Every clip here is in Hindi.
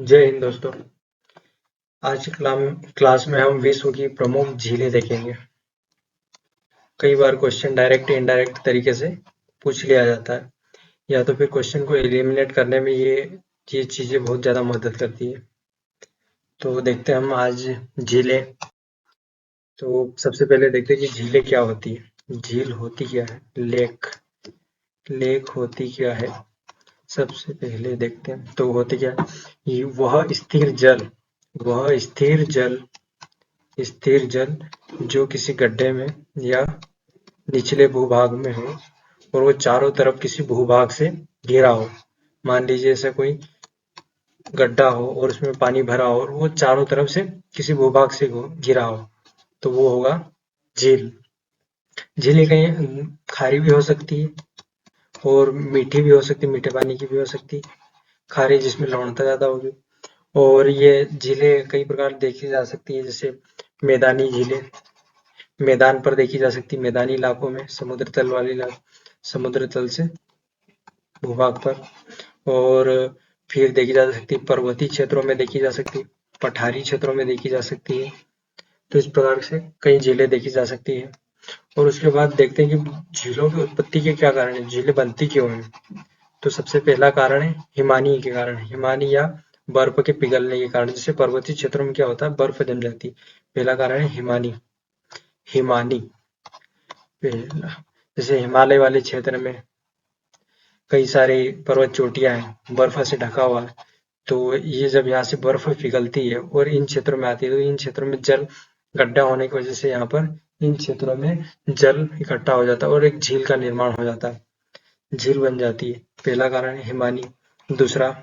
जय हिंद दोस्तों। आज क्लास में हम विश्व की प्रमुख झीलें देखेंगे। कई बार क्वेश्चन डायरेक्ट इनडायरेक्ट तरीके से पूछ लिया जाता है, या तो फिर क्वेश्चन को एलिमिनेट करने में ये चीजें बहुत ज्यादा मदद करती है। तो देखते हैं हम आज झीलें। तो सबसे पहले देखते हैं कि झीलें क्या होती है। झील होती क्या है? लेक। लेक होती क्या है? सबसे पहले देखते हैं तो होती क्या है। वह स्थिर जल जो किसी गड्ढे में या निचले भूभाग में हो और वो चारों तरफ किसी भूभाग से घिरा हो। मान लीजिए ऐसा कोई गड्ढा हो और उसमें पानी भरा हो और वो चारों तरफ से किसी भूभाग से घिरा हो, तो वो होगा झील। झीलें कहीं खारी भी हो सकती है और मीठी भी हो सकती है, मीठे पानी की भी हो सकती है। खारी जिसमें लवणता ज्यादा होगी। और ये झीलें कई प्रकार देखी जा सकती है, जैसे मैदानी झीलें मैदान पर देखी जा सकती है, मैदानी इलाकों में, समुद्र तल वाले इलाके, समुद्र तल से भूभाग पर। और फिर देखी जा सकती है पर्वतीय क्षेत्रों में देखी जा सकती है, पठारी क्षेत्रों में देखी जा सकती है। तो इस प्रकार से कई झीलें देखी जा सकती है। और उसके बाद देखते हैं कि झीलों की उत्पत्ति के क्या कारण है, झीलें बनती क्यों हैं। तो सबसे पहला कारण है हिमानी के कारण, हिमानी या बर्फ के पिघलने के कारण। जैसे पर्वतीय क्षेत्रों में क्या होता है, बर्फ जम जाती है। पहला कारण है हिमानी। हिमानी पहला, जैसे हिमालय वाले क्षेत्र में कई सारी पर्वत चोटियां हैं, बर्फ से ढका हुआ है। तो ये जब यहाँ से बर्फ पिघलती है और इन क्षेत्रों में आती है, तो इन क्षेत्रों में जल गड्ढा होने की वजह से यहाँ पर इन क्षेत्रों में जल इकट्ठा हो जाता है और एक झील का निर्माण हो जाता है, झील बन जाती है। पहला कारण है हिमानी। दूसरा,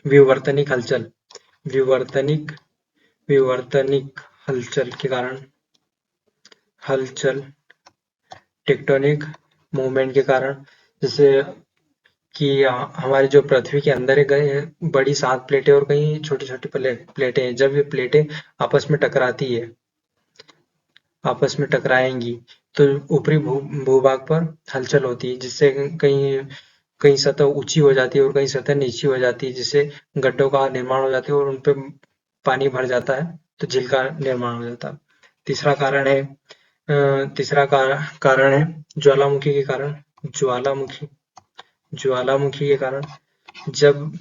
विवर्तनिक हलचल। विवर्तनिक विवर्तनिक हलचल के कारण, हलचल टेक्टोनिक मूवमेंट के कारण। जैसे कि हमारी जो पृथ्वी के अंदर है, कहीं बड़ी 7 प्लेटें और कहीं छोटी-छोटी प्लेटें हैं। जब ये प्लेटें आपस में टकराती है, आपस में टकराएंगी, तो ऊपरी भूभाग पर हलचल होती है, जिससे कहीं कहीं सतह ऊंची हो जाती है और कहीं सतह नीची हो जाती है, जिससे गड्ढों का निर्माण हो जाती है और उन पे पानी भर जाता है, तो झील का निर्माण हो जाता है। तीसरा कारण है कारण है ज्वालामुखी के कारण। ज्वालामुखी ज्वालामुखी के कारण, जब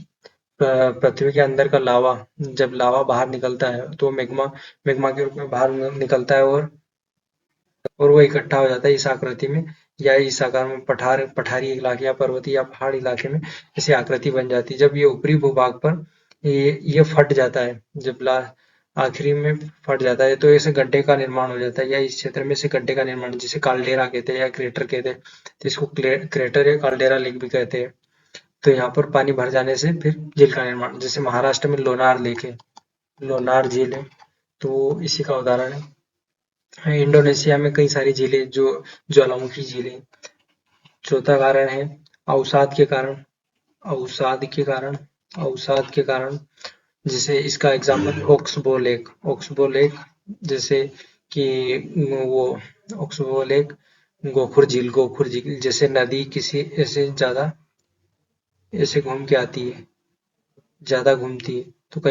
पृथ्वी के अंदर का लावा, जब लावा बाहर निकलता है तो मैग्मा मैग्मा के रूप में बाहर निकलता है और वो इकट्ठा हो जाता है इस आकृति में, या इस आकार में पठारी इलाके या पर्वतीय या पहाड़ी इलाके में ऐसी आकृति बन जाती है। जब ये ऊपरी भूभाग पर ये फट जाता है, जब आखिरी में फट जाता है, तो ऐसे गड्ढे का निर्माण हो जाता है, या इस क्षेत्र में से गड्ढे का निर्माण, जिसे काल्डेरा कहते हैं या क्रेटर कहते हैं। तो इसको क्रेटर या काल्डेरा लेक भी कहते हैं। तो यहाँ पर पानी भर जाने से फिर झील का निर्माण, जैसे महाराष्ट्र में लोनार लेक है, लोनार झील है, तो इसी का उदाहरण है। इंडोनेशिया में कई सारी झीलें जो ज्वालामुखी झीलें। चौथा कारण है अवसाद के कारण। अवसाद के कारण अवसाद के कारण, जैसे इसका एग्जाम्पल ओक्सबो लेक। ओक्सबो लेक, जैसे कि वो ओक्सबो लेक, गोखुर झील जैसे नदी किसी ऐसे ज्यादा ऐसे घूम के आती है, ज्यादा घूमती है, तो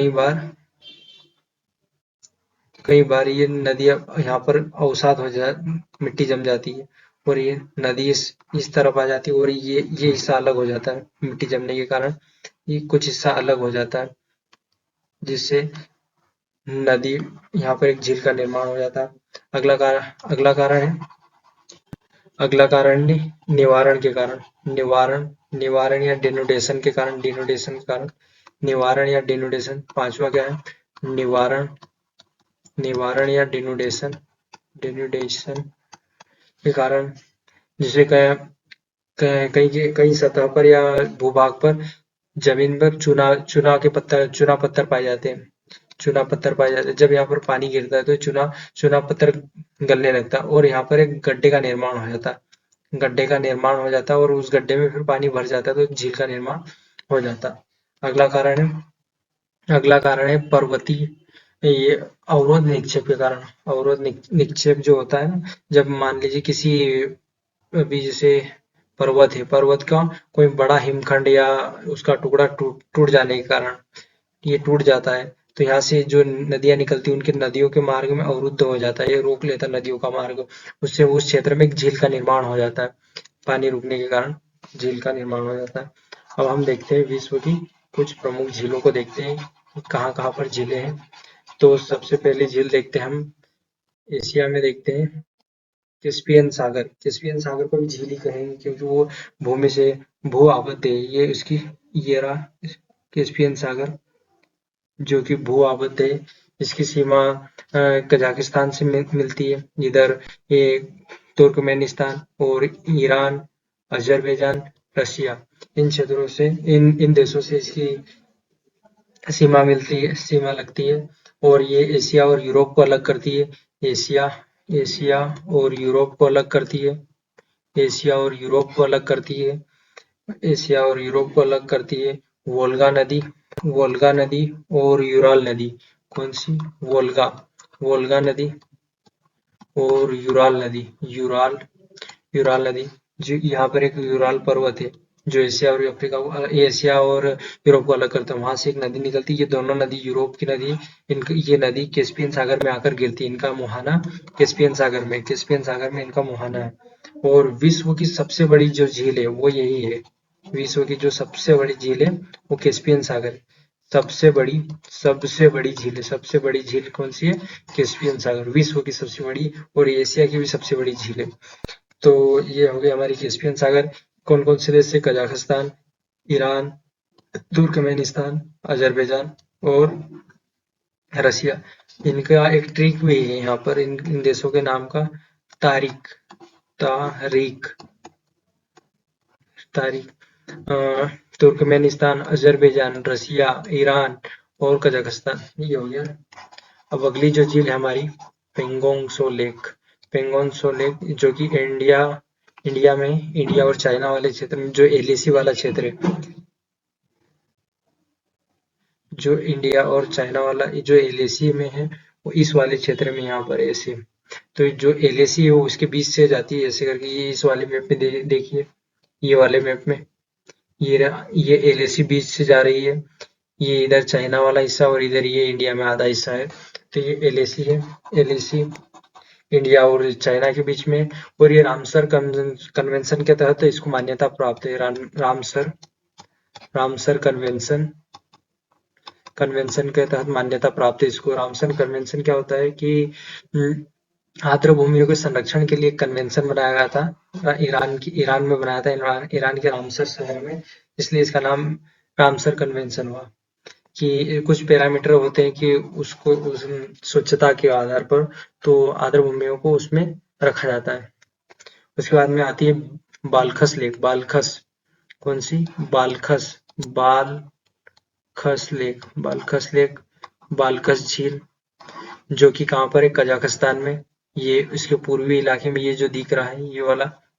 कई बार ये नदियाँ यहाँ पर अवसाद हो जा मिट्टी जम जाती है और ये नदी इस तरफ आ जाती है और ये हिस्सा अलग हो जाता है मिट्टी जमने के कारण। ये कुछ हिस्सा अलग हो जाता है, जिससे नदी यहाँ पर एक झील का निर्माण हो जाता है। अगला कारण है अगला कारण निवारण के कारण। निवारण निवारण या डिनुडेशन के कारण। निवारण या डिनुडेशन। पांचवा क्या है? निवारण निवारण या डिनुडेशन। डिनुडेशन के कारण, जिसे कई सतह पर या भूभाग पर जमीन पर चूना पत्थर पाए जाते हैं। चूना पत्थर पाए जाते हैं। जब यहाँ पर पानी गिरता है तो चूना पत्थर गलने लगता है और यहाँ पर एक गड्ढे का निर्माण हो जाता है। गड्ढे का निर्माण हो जाता है और उस गड्ढे में फिर पानी भर जाता है, तो झील का निर्माण हो जाता है। अगला कारण है पर्वतीय, ये अवरोध निक्षेप के कारण। अवरोध निक्षेप जो होता है ना, जब मान लीजिए किसी, अभी जैसे पर्वत है, पर्वत का कोई बड़ा हिमखंड या उसका टुकड़ा टूट टूट जाने के कारण, ये टूट जाता है, तो यहाँ से जो नदियाँ निकलती हैं उनके नदियों के मार्ग में अवरुद्ध हो जाता है, ये रोक लेता है नदियों का मार्ग। उससे उस क्षेत्र में एक झील का निर्माण हो जाता है, पानी रुकने के कारण झील का निर्माण हो जाता है। अब हम देखते हैं विश्व की कुछ प्रमुख झीलों को देखते हैं, कहाँ कहाँ पर झीलें हैं। तो सबसे पहले झील देखते हैं हम, एशिया में देखते हैं कैस्पियन सागर। कैस्पियन सागर को भी झील ही कहेंगे क्योंकि वो भूमि से भू आबद्ध है, ये उसकी ये रहा कैस्पियन सागर जो कि भू आबद्ध है। इसकी सीमा कजाकिस्तान से मिलती है, इधर ये तुर्कमेनिस्तान और ईरान, अजरबैजान, रशिया, इन क्षेत्रों से इन देशों से इसकी सीमा मिलती है, सीमा लगती है। और ये एशिया और यूरोप को अलग करती है। एशिया एशिया और यूरोप को अलग करती है। एशिया और यूरोप को अलग करती है। एशिया और यूरोप को अलग करती है। वोल्गा नदी, वोल्गा नदी और यूराल नदी। कौन सी? वोल्गा, वोल्गा नदी और यूराल नदी। यूराल यूराल नदी, जो यहाँ पर एक यूराल पर्वत है जो एशिया और अफ्रीका को, एशिया और यूरोप को अलग करता है। वहां से एक नदी निकलती है, ये दोनों नदी यूरोप की नदी, ये नदी कैस्पियन सागर में आकर गिरती है। इनका मुहाना कैस्पियन सागर में, कैस्पियन सागर में इनका मुहाना है। और विश्व की सबसे बड़ी जो झील है वो यही है। विश्व की जो सबसे बड़ी झील है वो कैस्पियन सागर है। सबसे बड़ी झील है, सबसे बड़ी झील कौन सी है? कैस्पियन सागर, विश्व की सबसे बड़ी और एशिया की भी सबसे बड़ी झील है। तो ये हो गई हमारी कैस्पियन सागर। कौन कौन से देश से? कजाकिस्तान, ईरान, तुर्कमेनिस्तान, अजरबैजान और रसिया। इनका एक ट्रिक भी है यहाँ पर, इन देशों के नाम का, तारीख, तारीख, तारीख। तुर्कमेनिस्तान, अजरबैजान, रसिया, ईरान और कजाकिस्तान, ये हो गया। अब अगली जो झील है हमारी, पेंगोंग सो लेक। पेंगोंग सो लेक जो कि इंडिया में, इंडिया और चाइना वाले क्षेत्र में, जो एलएसी वाला क्षेत्र है, जो इंडिया और चाइना वाला जो एलएसी में है, वो इस वाले क्षेत्र में यहाँ पर ऐसे। तो जो एलएसी है वो उसके बीच से जाती है ऐसे करके, ये इस वाले मैप में देखिए, ये वाले मैप में ये एलएसी बीच से जा रही है। ये इधर चाइना वाला हिस्सा और इधर ये इंडिया में आधा हिस्सा है। तो ये एलएसी है, एलएसी इंडिया और चाइना के बीच में। और ये रामसर कन्वेंशन के तहत इसको मान्यता प्राप्त है। रामसर रामसर कन्वेंशन कन्वेंशन के तहत मान्यता प्राप्त है इसको। रामसर कन्वेंशन क्या होता है कि आर्द्र भूमियों के संरक्षण के लिए कन्वेंशन बनाया गया था, ईरान में बनाया था, ईरान के रामसर शहर में, इसलिए इसका नाम रामसर कन्वेंशन हुआ। कि कुछ पैरामीटर होते हैं कि उसको उस स्वच्छता के आधार पर तो आर्द्र भूमियों को उसमें रखा जाता है। उसके बाद में आती है बालखस लेक। बालखस, कौन सी? बालखस, बालखस लेक, बालखस लेक, बालखस झील, जो कि कहाँ पर है? कजाकिस्तान में। ये इसके पूर्वी इलाके में ये जो दिख रहा है,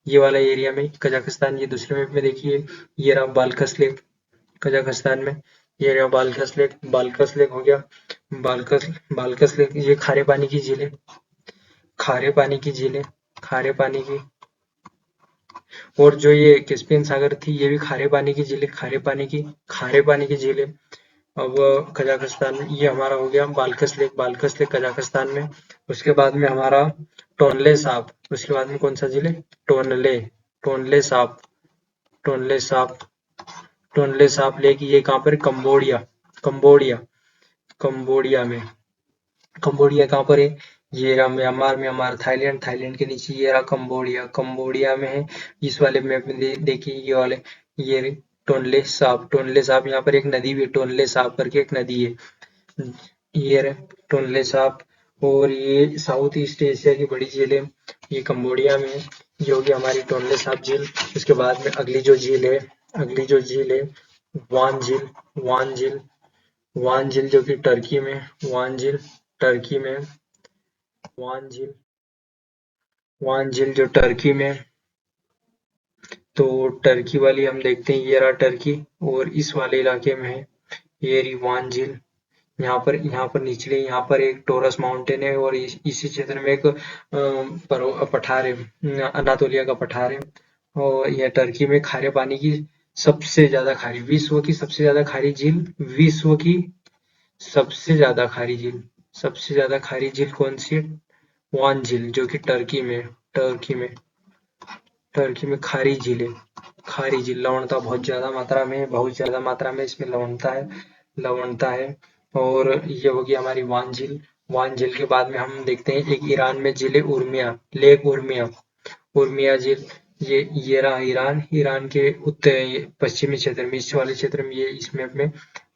ये वाला एरिया में कजाकिस्तान। ये दूसरे मैप में देखिए, ये रहा बालखस लेक कजाकिस्तान में। ये रहा बालखस लेक, बालखस लेक हो गया। बालखस लेक ये खारे पानी की झील है, खारे पानी की झील है, खारे पानी की। और जो ये कैस्पियन सागर थी ये भी खारे पानी की झील है, खारे पानी की झील है। अब कजाकिस्तान में ये हमारा हो गया बालखस लेक, बालखस लेक कजाकिस्तान में। उसके बाद में हमारा टोनले साप। उसके बाद में कौन सा झील है? Tonle, Tonle Sap, Tonle Sap, Tonle Sap lake. ये कहाँ पर? कंबोडिया, कंबोडिया, कंबोडिया में। कंबोडिया कहाँ पर है? ये रहा म्यांमार, म्यांमार, थाईलैंड, थाईलैंड के नीचे ये रहा कंबोडिया, कंबोडिया में है। इस वाले मैप में देखिए, ये वाले, ये टोनले साप, टोनले साप। यहाँ पर एक नदी भी, टोनले साप करके एक नदी है। ये रहे टोनले साप। और ये साउथ ईस्ट एशिया की बड़ी झील है, ये कंबोडिया में है। ये होगी हमारी टोनले साप झील। उसके बाद में अगली जो झील है, अगली जो झील है, वान झील, वान झील, वान झील जो कि टर्की में, वान झील टर्की में, वान झील, वान झील जो टर्की में। तो टर्की वाली हम देखते हैं, ये रहा टर्की और इस वाले इलाके में है, ये रही वान झील। यहाँ पर निचले यहाँ पर एक टोरस माउंटेन है और इसी क्षेत्र में एक पठार है, अनातोलिया का पठार है। और यह टर्की में खारे पानी की सबसे ज्यादा खारी, विश्व की सबसे ज्यादा खारी झील, विश्व की सबसे ज्यादा खारी झील, सबसे ज्यादा खारी झील कौन सी है? वान झील, जो कि टर्की में खारी झील है। खारी झील लवणता बहुत ज्यादा मात्रा में, बहुत ज्यादा मात्रा में इसमें लवणता है। और ये होगी हमारी वान झील। वान झील के बाद में हम देखते हैं एक ईरान में झील है उर्मिया, लेक उर्मिया, उर्मिया झील। ये रहा ईरान, ईरान के उत्तर पश्चिमी क्षेत्र में, इस वाले क्षेत्र में, ये इसमें अपने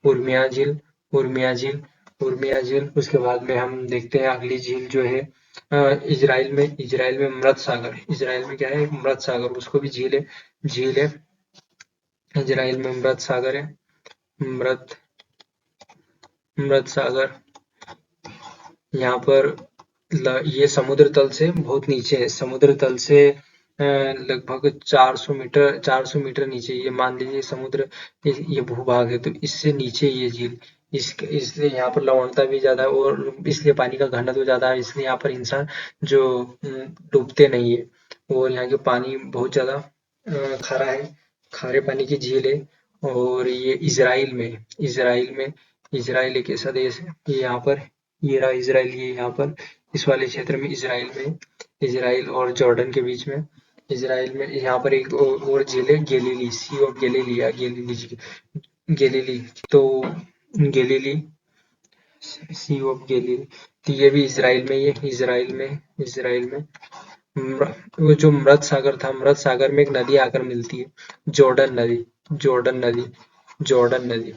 उर्मिया झील, उर्मिया झील, उर्मिया झील। उसके बाद में हम देखते हैं अगली झील जो है इजराइल में मृत सागर, इजराइल में क्या है? मृत सागर, उसको भी झील है। इजराइल में मृत सागर है, मृत मृत सागर। यहाँ पर ये समुद्र तल से बहुत नीचे है, समुद्र तल से लगभग 400 मीटर नीचे। ये मान लीजिए समुद्र, ये भूभाग है, तो इससे नीचे ये झील। इसलिए यहाँ पर लवणता भी ज्यादा है, और इसलिए पानी का घनत्व ज्यादा है, इसलिए यहाँ पर इंसान जो डूबते नहीं है। और यहाँ के पानी बहुत ज्यादा खारा है, खारे पानी की झील है। और ये इजराइल एक ऐसा देश है, ये यहाँ पर, ये रहा इजराइल, ये यहाँ पर इस वाले क्षेत्र में इजराइल में, इजराइल और जॉर्डन के बीच में, इजराइल में यहाँ पर एक और झील है गैलीली, सी ऑफ गैलीली, या गैलीली, तो गैलीली, सी ऑफ गैलीली, तो ये भी इजराइल में ही है। इजराइल में वो जो मृत सागर था, मृत सागर में एक नदी आकर मिलती है, जॉर्डन नदी, जॉर्डन नदी, जॉर्डन नदी,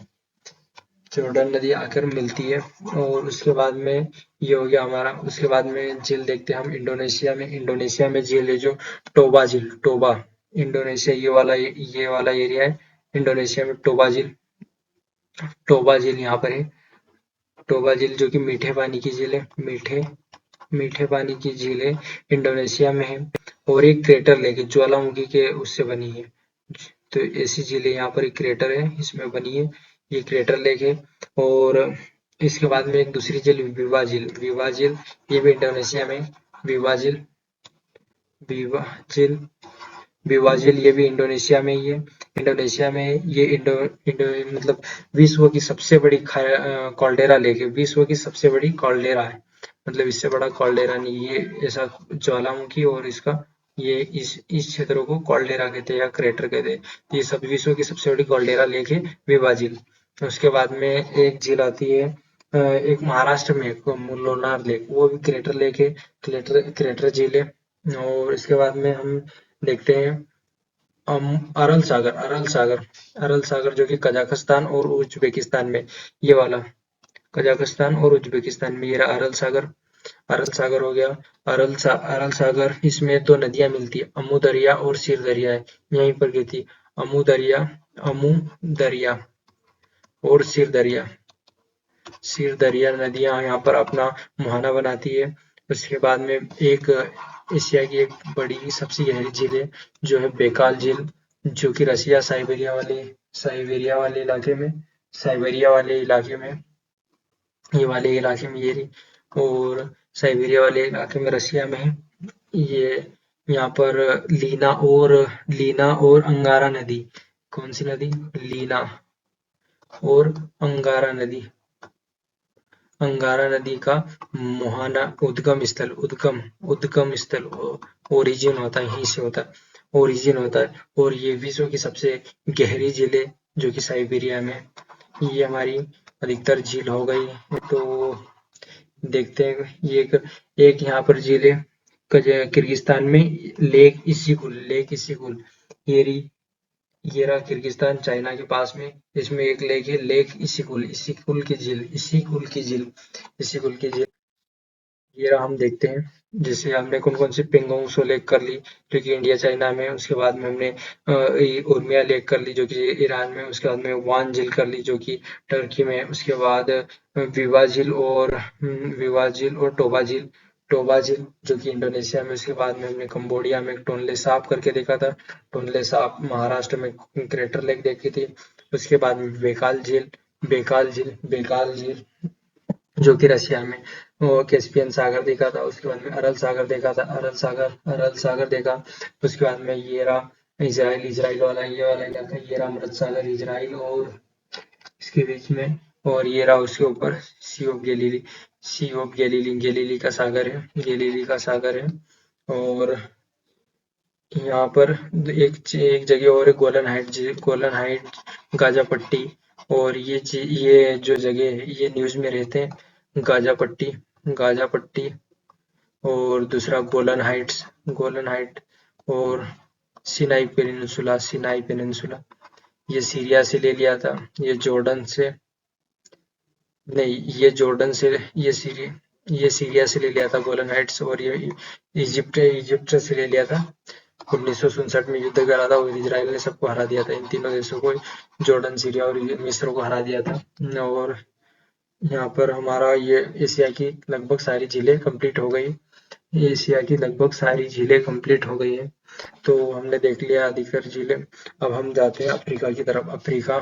जॉर्डन नदी आकर मिलती है। और उसके बाद में ये हो गया हमारा। उसके बाद में झील देखते हैं हम इंडोनेशिया में, इंडोनेशिया में झील है जो टोबा झील, टोबा, इंडोनेशिया ये वाला एरिया है। इंडोनेशिया में टोबा झील यहाँ पर है, टोबा झील जो कि मीठे पानी की झील है, मीठे पानी की झील है, इंडोनेशिया में है। और एक क्रेटर लेक है, ज्वालामुखी के उससे बनी है, तो ऐसी झीलें यहाँ पर एक क्रेटर है इसमें बनी है, ये क्रेटर लेक है। और इसके बाद में एक दूसरी झील विवा झील, ये भी इंडोनेशिया में, विवा झील, विवा झील, विवा झील, ये भी इंडोनेशिया में ही है। इंडोनेशिया में ये मतलब विश्व की सबसे बड़ी कॉल्डेरा लेक है, विश्व की सबसे बड़ी कॉल्डेरा है, मतलब इससे बड़ा कॉल्डेरा नहीं, ये ऐसा ज्वालामुखी, और इसका ये इस क्षेत्र को कॉल्डेरा कहते हैं या क्रेटर कहते हैं। ये सब विश्व की सबसे बड़ी कॉल्डेरा लेक है विवा झील। उसके बाद में एक झील आती है एक महाराष्ट्र में, लोनार लेक, वो भी क्रेटर लेक है, क्रेटर झील है। और इसके बाद में हम देखते हैं अरल सागर जो कि कजाकिस्तान और उज्बेकिस्तान में, ये वाला कजाकिस्तान और उज्बेकिस्तान में, ये रहा अरल सागर हो गया। अरल सागर, इसमें दो नदियां मिलती है, अमू दरिया और सिर दरिया है, यहीं पर गिरती, अमू दरिया और सिर दरिया नदियां यहाँ पर अपना मुहाना बनाती है। उसके बाद में एक एशिया की एक बड़ी सबसे गहरी झील है जो है बेकाल झील, जो कि रसिया साइबेरिया वाले इलाके में, साइबेरिया वाले इलाके में, ये वाले इलाके में ये रही। और साइबेरिया वाले इलाके में रसिया में है ये। यहाँ पर लीना और अंगारा नदी, कौन सी नदी? लीना और अंगारा नदी, अंगारा नदी का मुहाना उद्गम स्थल ओरिजिन होता है, यहीं से होता है, ओरिजिन होता है। और ये विश्व की सबसे गहरी झील है जो कि साइबेरिया में। ये हमारी अधिकतर झील हो गई। तो देखते हैं ये एक यहाँ पर झील है किर्गिस्तान में, लेक इसिकुल, ये रही, ये रहा किर्गिस्तान चाइना के पास में, इसमें एक लेक है, लेक इसिकुल की झील। ये रहा, हम देखते हैं जैसे हमने कौन कौन सी पेंगोंग सो लेक कर ली जो कि इंडिया चाइना में, उसके बाद में हमने उर्मिया लेक कर ली जो कि ईरान में, उसके बाद में वान झील कर ली जो कि टर्की में, उसके बाद विवा झील और टोबा झील जो कि इंडोनेशिया में, उसके बाद में हमने कंबोडिया में टोनले साप करके देखा था, टोनले साप, महाराष्ट्र में क्रेटर लेक देखी थी। उसके बाद में बेकाल झील जो कि रशिया में, वो कैस्पियन सागर देखा था। उसके बाद में अरल सागर देखा था, अरल सागर देखा। उसके बाद में ये रहा इजराइल वाला, ये वाला इलाका, ये रहा अमृत सागर इजराइल, और इसके बीच में और ये रहा उसके ऊपर Sea of Galilee, Sea of Galilee, Galilee का सागर है, गैलीली का सागर है। और यहाँ पर एक जगह और है गोलन हाइट, गोलन हाइट, गाजा पट्टी। और ये जो जगह है ये न्यूज में रहते हैं, गाजा पट्टी, गाजा पट्टी। और दूसरा गोलन हाइट्स, गोलन हाइट। और सिनाई पेनिनसुला, सिनाई पेनिनसुला, ये सीरिया से ले लिया था, ये जॉर्डन से नहीं, ये सीरिया से ले लिया था गोलन हाइट्स। और ये इजिप्ट से ले लिया था। 1967 में युद्ध करा था और इजराइल ने सबको हरा दिया था, इन तीनों देशों को, जॉर्डन, सीरिया और मिस्र को हरा दिया था। और यहाँ पर हमारा ये एशिया की लगभग सारी झीलें कंप्लीट हो गई, एशिया की लगभग सारी झीलें कंप्लीट हो गई है। तो हमने देख लिया अधिकतर झीलें। अब हम जाते हैं अफ्रीका की तरफ। अफ्रीका,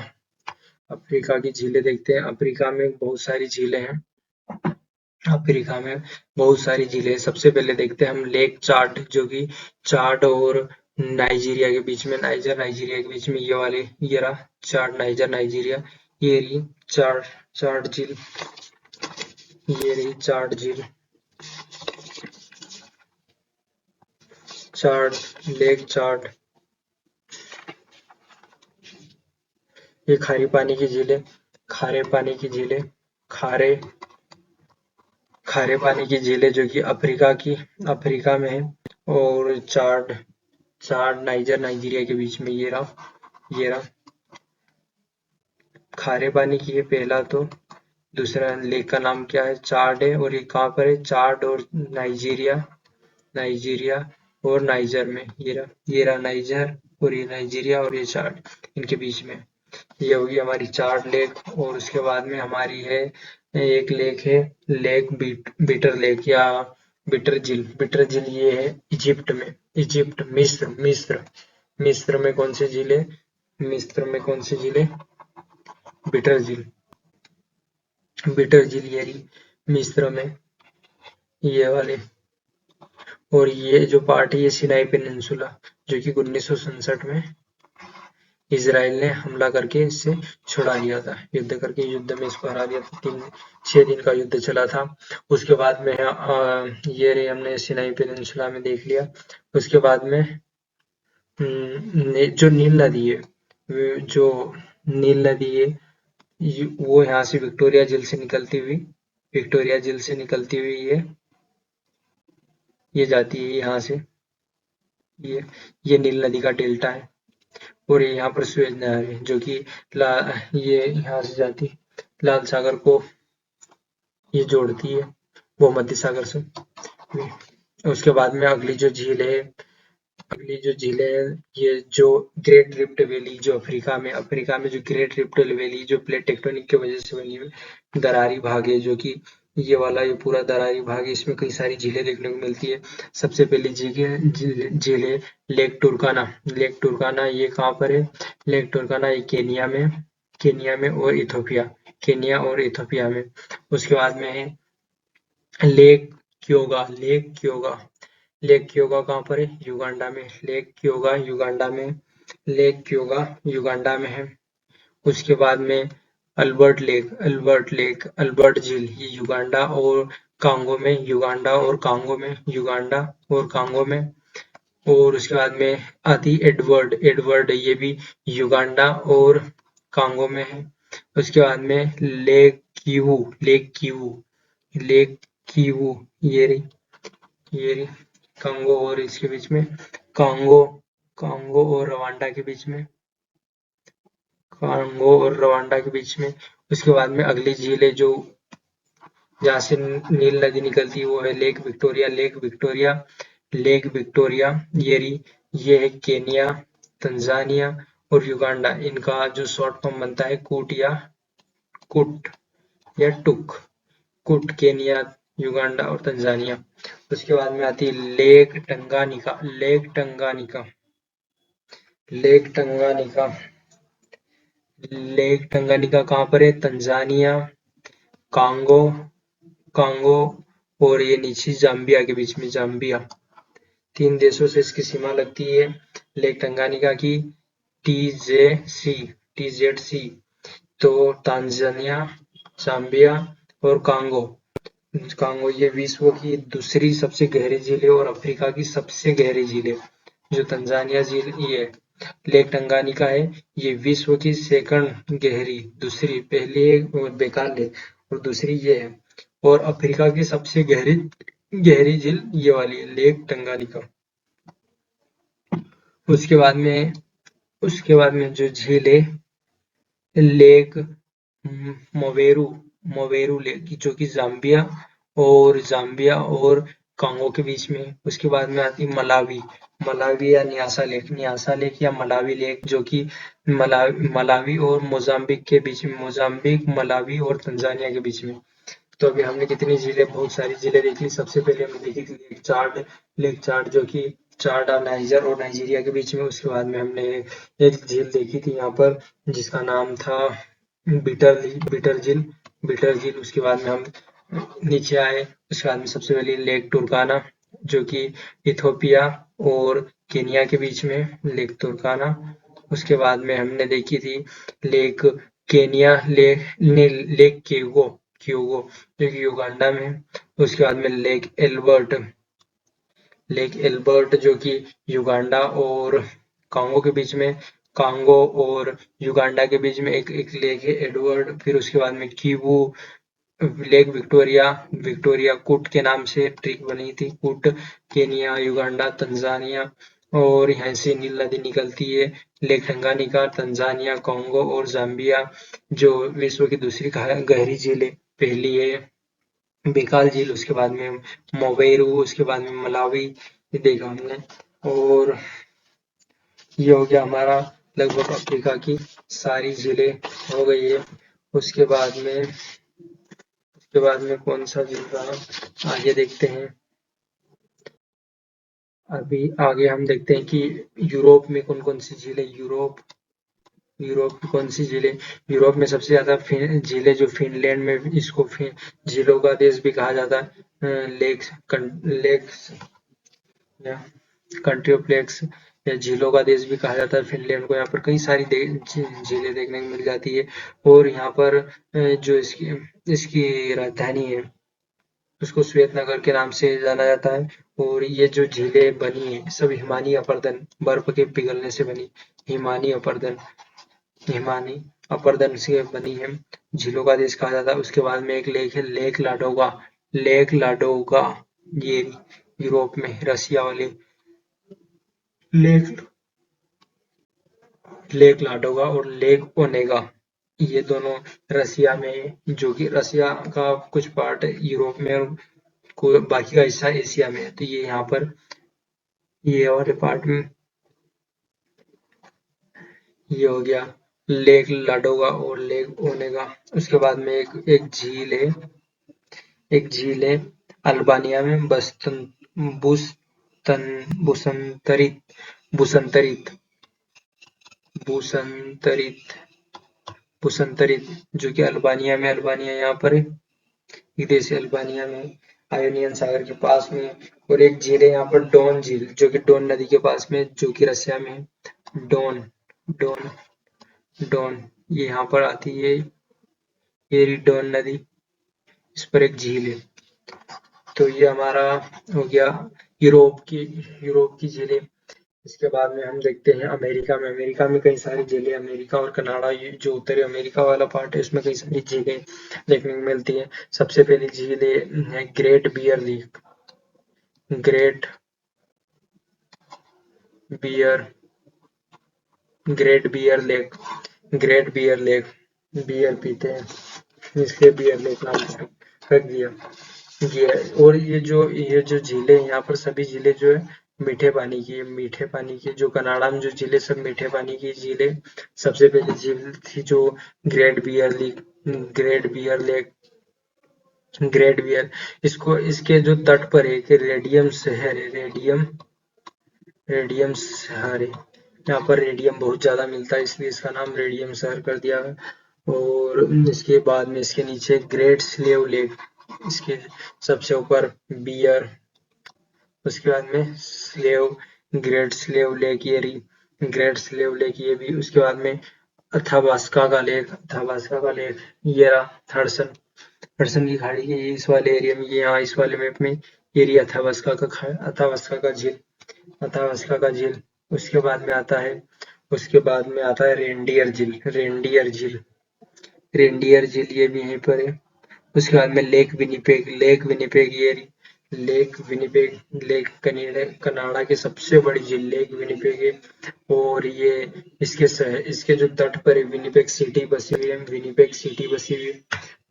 अफ्रीका की झीलें देखते हैं। अफ्रीका में बहुत सारी झीलें हैं, अफ्रीका में बहुत सारी झीलें हैं। सबसे पहले देखते हैं हम लेक चाड, जो कि चाड और नाइजीरिया के बीच में, नाइजीरिया के बीच में ये वाले, ये रहा चाड, नाइजीरिया, ये रही चाड, चाड झील, ये रही चाड झील, चाड, लेक चाड। ये खारी पानी की झीलें, खारे पानी की झीलें, खारे खारे पानी की झीलें जो कि अफ्रीका में है। और चाड, चाड नाइजीरिया के बीच में, ये रहा खारे पानी की है पहला। तो दूसरा लेक का नाम क्या है, चाड है। और ये कहाँ पर है, चाड और नाइजीरिया, नाइजीरिया और नाइजर में, ये रहा नाइजर, और ये नाइजीरिया और ये चाड, इनके बीच में। ये होगी हमारी चाड लेक। और उसके बाद में हमारी है एक लेक है, लेक बिटर लेक या बिटर झील, बिटर झील, ये है इजिप्ट में, इजिप्ट, मिस्र में कौन सी झील है, मिस्र में कौन सी झील है, बिटर झील, बिटर झील ये रही मिस्र में, ये वाले। और ये जो पार्ट है ये सिनाई पेनिनसुला, जो कि 1967 में इजराइल ने हमला करके इससे छुड़ा लिया था, युद्ध करके, युद्ध में इसको हरा दिया था। 6 दिन का युद्ध चला था। उसके बाद में ये रही, हमने सिनाई पेनिनसुला में देख लिया। उसके बाद में जो नील नदी है, जो नील नदी है, वो यहाँ से विक्टोरिया झील से निकलती हुई, विक्टोरिया झील से निकलती हुई ये जाती है यहाँ से, ये ये नील नदी का डेल्टा है। और ये यहाँ पर सुएज नहर है जो कि ये यहाँ से जाती, लाल सागर को ये जोड़ती है भूमध्य सागर से। उसके बाद में अगली जो झील है, अगली जो झीलें हैं, ये जो ग्रेट रिफ्ट वैली, जो अफ्रीका में जो ग्रेट रिफ्ट वैली, जो प्लेट टेक्टोनिक की वजह से बनी हुई दरारी भाग है, जो कि ये वाला, ये पूरा दरारी भाग है, इसमें कई सारी झीलें देखने को मिलती है। सबसे पहली झील है लेक टुर्काना, लेक टुर्काना, ये कहाँ पर है, लेक टुर्काना ये केनिया में और इथोपिया, केनिया और इथोपिया में। उसके बाद में है लेक क्योगा, लेक क्योगा, लेक क्योगा कहाँ पर है, युगांडा में, लेक क्योगा युगांडा में, लेक क्योगा युगांडा में है। उसके बाद में अल्बर्ट झील, ये युगांडा और कांगो में, युगांडा और कांगो में, युगांडा और कांगो में। और उसके बाद में आती एडवर्ड, ये भी युगांडा और कांगो में है। उसके बाद में लेक कीवू, लेक कीवू, ये रही कांगो और इसके बीच में, कांगो, कांगो और रवांडा के बीच में, कांगो और रवांडा के बीच में। उसके बाद में अगली झील है जो जहाँ से नील नदी निकलती है, वो है लेक विक्टोरिया, लेक विक्टोरिया, ये है केनिया, तंजानिया और युगांडा, इनका जो शॉर्ट फॉर्म बनता है कुट या टुक, कुट, केनिया, युगांडा और तंजानिया। उसके बाद में आती है lake Tanganyika, lake Tanganyika, lake Tanganyika कहाँ पर है, तंजानिया, कांगो, कांगो और ये नीचे जाम्बिया के बीच में, जाम्बिया, 3 देशों से इसकी सीमा लगती है लेक टंगानिका की, टीजेड सी। तो तांजानिया, जाम्बिया और कांगो। कांगो ये विश्व की दूसरी सबसे गहरी झील है और अफ्रीका की सबसे गहरी झील है। जो तंजानिया झील ये लेक टंगानिका है, ये विश्व की सेकंड गहरी, दूसरी, पहली है बेकार लेक और दूसरी ये है। और अफ्रीका की सबसे गहरी गहरी झील ये वाली है, लेक टंगानिका। उसके बाद में जो झील है लेक मोवेरू मोवेरू लेक, जो कि जाम्बिया और कांगो के बीच में। उसके बाद में आती मलावी मलावी या न्यासा लेक या मलावी लेक, जो कि मलावी और मोजाम्बिक के बीच में, मोजाम्बिक, मलावी और तंजानिया के बीच में। तो अभी हमने कितनी झीलें, बहुत सारी झीलें देख ली। सबसे पहले हमने देखी थी लेक चार्ट, जो कि चार्ट नाइजर और नाइजीरिया के बीच में। उसके बाद में हमने एक झील देखी थी यहाँ पर, जिसका नाम था बिटर झील। उसके बाद में हम नीचे आए। उसके बाद में सबसे पहले लेक टुर्काना, जो कि इथोपिया और केनिया के बीच में, लेक तुर्काना। उसके बाद में हमने देखी थी लेक केनिया लेक क्यूगो, जो कि युगांडा में है। उसके बाद में लेक एल्बर्ट, जो कि युगांडा और कांगो के बीच में, कांगो और युगांडा के बीच में एक लेक है एडवर्ड। फिर उसके बाद में कीवू लेक विक्टोरिया कुट के नाम से ट्रिक बनी थी, कुट, केनिया, युगांडा, तंजानिया, और यहाँ से नील नदी निकलती है। लेक टंगानिका, तंजानिया, कांगो और जाम्बिया, जो विश्व की दूसरी गहरी झील है। पहली है बेकाल झील, उसके बाद में मोवेरू, उसके बाद में मलावी, ये देखा हमने। और ये हो गया हमारा लगभग अफ्रीका की सारी झीलें हो गई है। उसके बाद में कौन सा झील रहा, आगे देखते हैं। अभी आगे हम देखते हैं कि यूरोप में कौन कौन सी झीलें, यूरोप की कौन सी झीलें। यूरोप में सबसे ज्यादा झीलें जो फिनलैंड में, इसको झीलों का देश भी कहा जाता है। लेक्स या कंट्री ऑफ लेक्स या झीलों का देश भी कहा जाता है फिनलैंड को। यहाँ पर कई सारी झीलें देखने को मिल जाती है। और यहाँ पर जो इसकी राजधानी है, उसको श्वेतनगर के नाम से जाना जाता है। और ये जो झीलें बनी है सब हिमानी अपरदन, बर्फ के पिघलने से बनी, हिमानी अपरदन हिमानी अपरदन से बनी है। झीलों का देश कहा जाता है। उसके बाद में एक लेक है लेक लाडोगा, ये यूरोप में, रसिया वाले लेक लेक लाडोगा और लेक ओनेगा, ये दोनों रसिया में, जो कि रसिया का कुछ पार्ट यूरोप में और बाकी का हिस्सा एशिया में है। तो ये यहाँ पर ये वाले पार्ट में ये हो गया लेक लाडोगा और लेक ओनेगा। उसके बाद में एक झील है अल्बानिया में, बुस्तन बुसंतरित बुसंतरित बुसंतरित बुसंतरित, जो कि अल्बानिया यहाँ पर है। ये देश है अल्बानिया में, आयोनियन सागर के पास में। और एक झील है यहाँ पर डोन झील, जो कि डोन नदी के पास में, जो कि रसिया में है। डोन डोन डोन ये यहाँ पर आती है, ये रही डोन नदी, इस पर एक झील है। तो ये हमारा हो गया यूरोप की झीलें। इसके बाद में हम देखते हैं अमेरिका में कई सारी झीलें, अमेरिका और कनाडा, ये जो उत्तरी अमेरिका वाला पार्ट है, इसमें कई सारी झीलें देखने को मिलती हैं। सबसे पहली झील है great bear great bear lake great bear lake, beer पीते हैं इसलिए बियर लेक नाम रख दिया। ये और ये जो झीलें, यहाँ पर सभी झीलें जो है मीठे पानी की, जो कनाडा में जो झीलें सब मीठे पानी की झीलें। सबसे पहली झील थी जो great bear lake great bear lake great bear, इसको इसके जो तट पर एक रेडियम शहर है। यहाँ पर रेडियम बहुत ज्यादा मिलता है, इसलिए इसका नाम रेडियम शहर कर दिया है। और इसके बाद में इसके नीचे ग्रेट स्लेव लेक, इसके सबसे ऊपर बियर, उसके बाद में ग्रेट स्लेव लेक ये भी। उसके बाद में अथाबास्का का लेक ये रहा हडसन की खाड़ी के इस वाले एरिया में, ये यहाँ इस वाले मैप में ये रही अथाबास्का का झील। उसके बाद में आता है रेंडियर झील ये भी यहीं पर है। उसके बाद में लेक विनिपेग ये कनाडा की सबसे बड़ी झील लेक विनिपेग है। और ये इसके जो तट पर विनिपेग सिटी बसी हुई है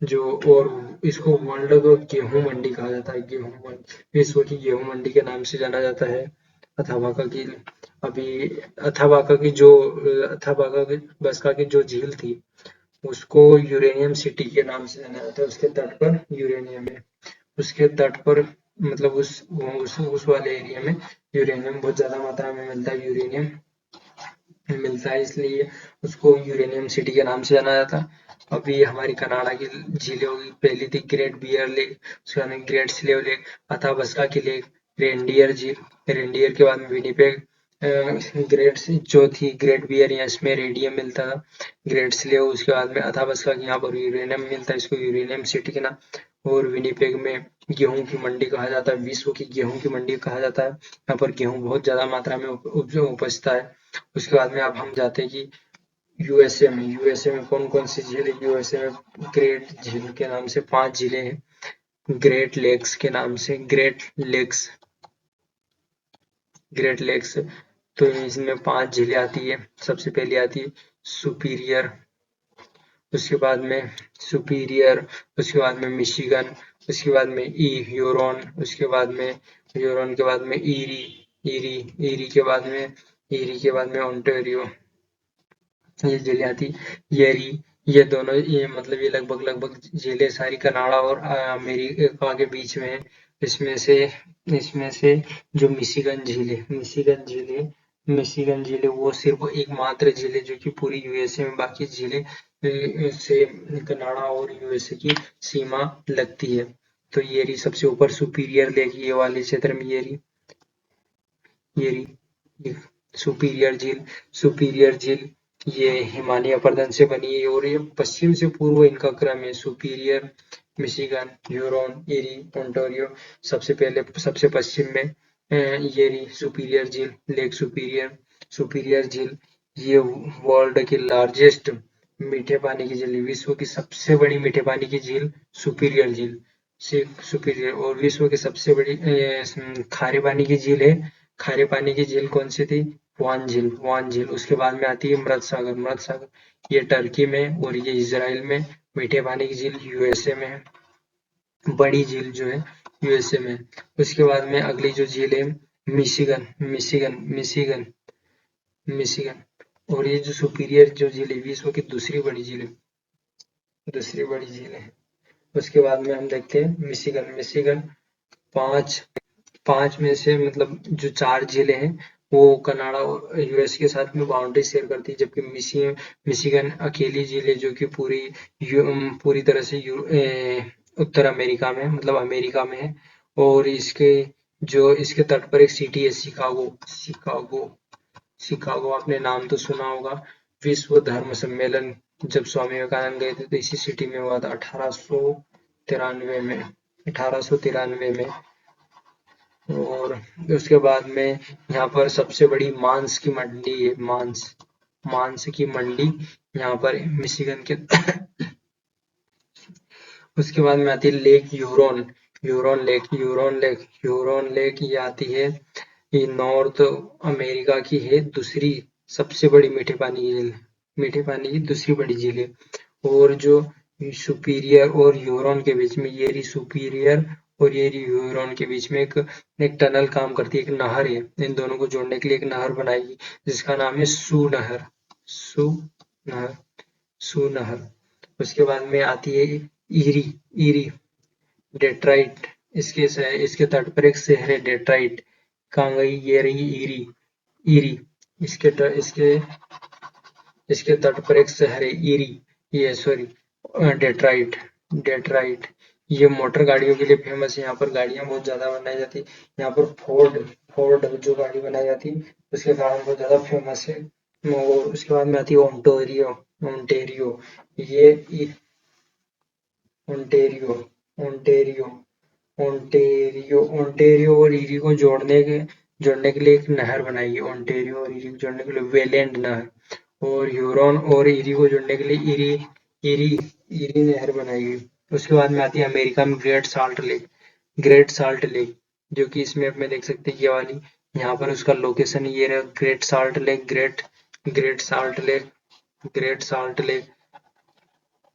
जो, और इसको वर्ल्ड का गेहूं मंडी कहा जाता है। विश्व की गेहूं मंडी के नाम से जाना जाता है अथाबाका की। अभी अथाबाका की जो झील थी उसको यूरेनियम सिटी के नाम से जाना जाता है। उसके तट पर यूरेनियम है, उसके तट पर मतलब उस वाले एरिया में यूरेनियम बहुत ज्यादा मात्रा में मिलता है, इसलिए उसको यूरेनियम सिटी के नाम से जाना जाता है। अभी हमारी कनाडा की झीलें होगी, पहली थी ग्रेट बियर लेक, उसके बाद में ग्रेट स्लेव लेक, अथाबास्का की लेक, रेंडियर झील, रेंडियर के बाद में विनिपेग ग्रेट जो थी ग्रेट बियर, इसमें रेडियम मिलता था। ग्रेट स्लेव, उसके बाद में अथाबास्का की यहाँ पर यूरेनियम मिलता है, इसको यूरेनियम सिटी के नाम। और विनिपेग में गेहूं की मंडी कहा जाता है, विश्व की गेहूं की मंडी कहा जाता है। यहाँ पर गेहूं बहुत ज्यादा मात्रा में उपजता है। उसके बाद में अब हम जाते हैं कि यूएसए में कौन कौन सी झील है। यूएसए में ग्रेट झील के नाम से 5 झीलें हैं, ग्रेट लेक्स के नाम से, ग्रेट लेक्स। तो इसमें 5 झीलें आती है। सबसे पहले आती है सुपीरियर, उसके बाद मिशिगन, उसके बाद में ह्यूरोन, उसके बाद में ईरी के बाद में ओंटारियो, ये झीलें आती। ये दोनों मतलब ये लगभग झीलें सारी कनाडा और अमेरिका के बीच में है। इसमें से जो मिशिगन झील है वो सिर्फ एकमात्र झील है जो कि पूरी यूएसए में, बाकी झीलें से कनाडा और यूएसए की सीमा लगती है। तो ये रही सबसे ऊपर सुपीरियर लेक, ये वाले क्षेत्र में ये रही सुपीरियर झील ये हिमालय प्रदेश से बनी है और ये पश्चिम से पूर्व इनका क्रम है। Superior, Michigan, Huron, eerie, Ontario, सबसे पश्चिम में ये रही सुपीरियर झील, लेक सुपीरियर झील ये वर्ल्ड की लार्जेस्ट मीठे पानी की झील, विश्व की सबसे बड़ी मीठे पानी की झील सुपीरियर झील और विश्व की सबसे बड़ी खारे पानी की झील है। खारे पानी की झील कौन सी थी? वान झील। उसके बाद में आती है मृत सागर, ये टर्की में और ये इजराइल में। मीठे पानी की झील यूएसए में है, बड़ी झील जो है यूएसए में। उसके बाद में अगली जो झील है मिशिगन। और ये जो सुपीरियर जो झील है विश्व की दूसरी बड़ी झील है। उसके बाद में हम देखते हैं मिशिगन पांच में से मतलब जो 4 झीलें हैं वो कनाडा और यूएस के साथ में बाउंड्री शेयर करती है, जबकि मिशिगन अकेली झील है जो कि पूरी तरह से उत्तर अमेरिका में मतलब अमेरिका में है। और इसके तट पर एक सिटी है शिकागो, आपने नाम तो सुना होगा। विश्व धर्म सम्मेलन जब स्वामी विवेकानंद गए थे तो इसी सिटी में हुआ था 1893 में। और उसके बाद में यहाँ पर सबसे बड़ी मांस की मंडी है, मांस की मंडी यहाँ पर मिशिगन के उसके बाद में आती है लेक ह्यूरोन लेक ये आती है, ये नॉर्थ अमेरिका की है दूसरी सबसे बड़ी मीठे पानी की दूसरी बड़ी झील है। और जो सुपीरियर और ह्यूरोन के बीच में ये रही सुपीरियर और ये रही ह्यूरोन के बीच में एक टनल काम करती है, एक नहर है। इन दोनों को जोड़ने के लिए एक नहर बनाएगी जिसका नाम है सू नहर। उसके बाद में आती है ईरी डेट्राइट, इसके तट पर एक शहर है डेट्राइट। कहाँ गई? ये रही ईरी। इसके तट पर एक शहर है डेट्राइट। ये मोटर गाड़ियों के लिए फेमस है, यहाँ पर गाड़ियां बहुत ज्यादा बनाई जाती है। यहाँ पर फोर्ड जो गाड़ी बनाई जाती है उसके कारण बहुत ज्यादा फेमस है। और उसके बाद में आती है ओंटारियो ओंटेरियो, ये ओंटेरियो, ओंटेरियो, ओंटेरियो, ओंटेरियो और ईरी को जोड़ने के लिए एक नहर बनाई है। ओंटेरियो और ईरी को जोड़ने के लिए वेलेंड नहर, और ह्यूरॉन और ईरी को जोड़ने के लिए ईरी ईरी ईरी नहर बनाई गई। उसके बाद में आती है अमेरिका में great Salt Lake. Great Salt lake, जो कि इस मैप में देख सकते हैं, ये वाली, यहाँ पर उसका लोकेशन ये रहा, Great Salt Lake, Great Salt Lake, Great Salt Lake,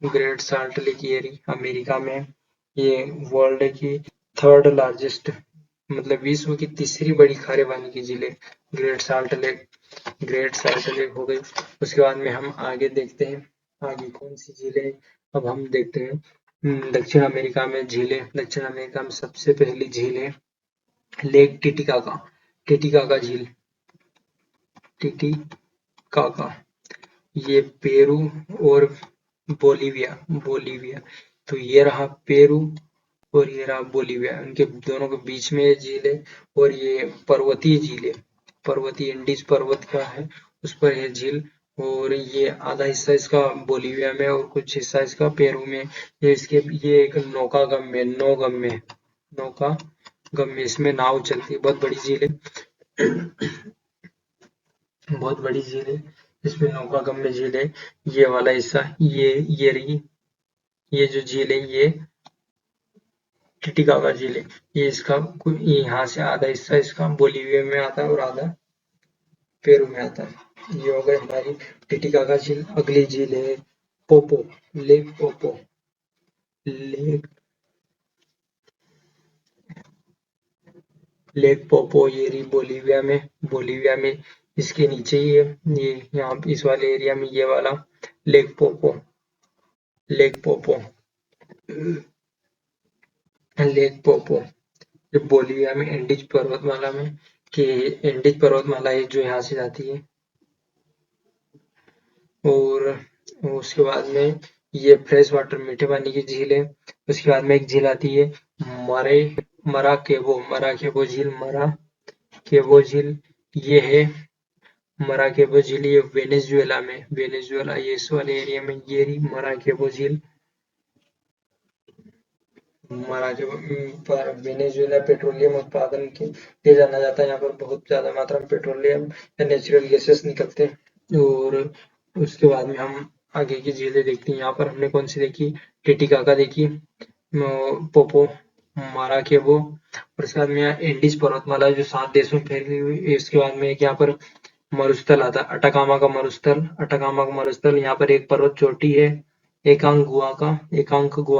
Great Salt Lake Erie America में। ये वर्ल्ड की थर्ड लार्जेस्ट, मतलब विश्व की तीसरी बड़ी खारे पानी की झील है great Salt Lake. Great Salt lake हो गई। उसके बाद में हम आगे देखते हैं, आगे कौन सी झीलें। अब हम देखते हैं दक्षिण अमेरिका में झीलें। दक्षिण अमेरिका में सबसे पहली झील है लेक टिटिकाका। टिटिकाका झील, टिटिकाका, ये पेरू और बोलीविया, बोलीविया, तो ये रहा पेरू और ये रहा बोलीविया, उनके दोनों के बीच में ये झील है। और ये पर्वतीय झील है, पर्वतीय एंडीज पर्वत का है, उस पर है झील। और ये आधा हिस्सा इसका बोलीविया में और कुछ हिस्सा इसका पेरू में। ये एक नौका गम्य, नौका गम्य, इसमें नाव चलती है। बहुत बड़ी झील है, बहुत बड़ी झील है, इसमें नौका गम्य झील है। ये वाला हिस्सा, ये रही, ये जो झील है ये टिटिकाका झील है। ये इसका यहाँ से आधा हिस्सा इसका बोलीविया में आता है और आधा पेरू में आता है। ये हो गई हमारी टिटिकाका झील। अगली झील है Poopó, lake Poopó, lake lake Poopó, ये रही बोलीविया में इसके नीचे ही है। ये यहाँ इस वाले एरिया में ये वाला lake Poopó, lake Poopó, lake Poopó, ये बोलिविया में एंडीज पर्वतमाला में, कि एंडीज पर्वतमाला है जो यहाँ से जाती है। और उसके बाद में ये फ्रेश वाटर मीठे पानी की झील है। उसके बाद में एक झील आती है मरे मराकेबो झील, मराकेबो झील, ये है मराकेबो झील। ये वेनेजुएला में, वेनेजुएला, ये इस वाले एरिया में ये रही मराकेबो झील। वेनेजुएला पेट्रोलियम उत्पादन के लिए जाना जाता है। यहाँ पर बहुत ज्यादा मात्रा में पेट्रोलियम या नेचुरल गैसेस निकलते हैं। और उसके बाद में हम आगे की झीलें देखते हैं। यहाँ पर हमने कौन सी देखी, टिटिकाका देखी, पोपो, माराकेबो, और इसके बाद में यहाँ एंडीज पर्वतमाला जो 7 देशों में फैली हुई है। इसके बाद में एक यहाँ पर मरुस्थल आता है, अटाकामा का मरुस्थल, अटाकामा का मरुस्थल। यहाँ पर एक पर्वत चोटी है, एकांक गुहा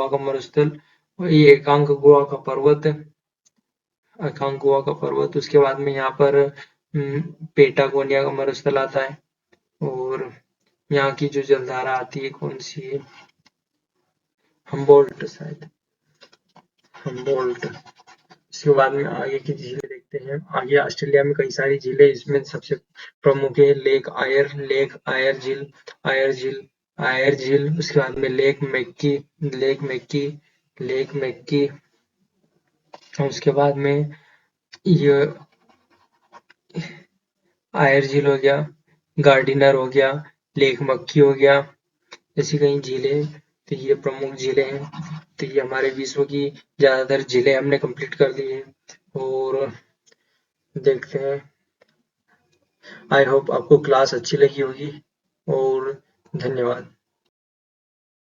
का मरुस्थल, ये एकांक गुहा का पर्वत। उसके बाद में यहाँ पर पेटागोनिया का मरुस्थल आता है। और यहाँ की जो जलधारा आती है कौन सी है, हम्बोल्ट, शायद हम्बोल्ट। इसके बाद में आगे की झीलें देखते हैं। आगे ऑस्ट्रेलिया में कई सारी झीलें, इसमें सबसे प्रमुख है लेक आयर झील, आयर झील, आयर झील। उसके बाद में लेक मैक्की, लेक मैक्की। उसके बाद में ये आयर झील हो गया, गार्डिनर हो गया, लेक मक्की हो गया, ऐसी कई झीलें। तो ये प्रमुख झीलें हैं। तो ये हमारे विश्व की ज्यादातर झीलें हमने कंप्लीट कर दी हैं। और देखते हैं, आई होप आपको क्लास अच्छी लगी होगी, और धन्यवाद।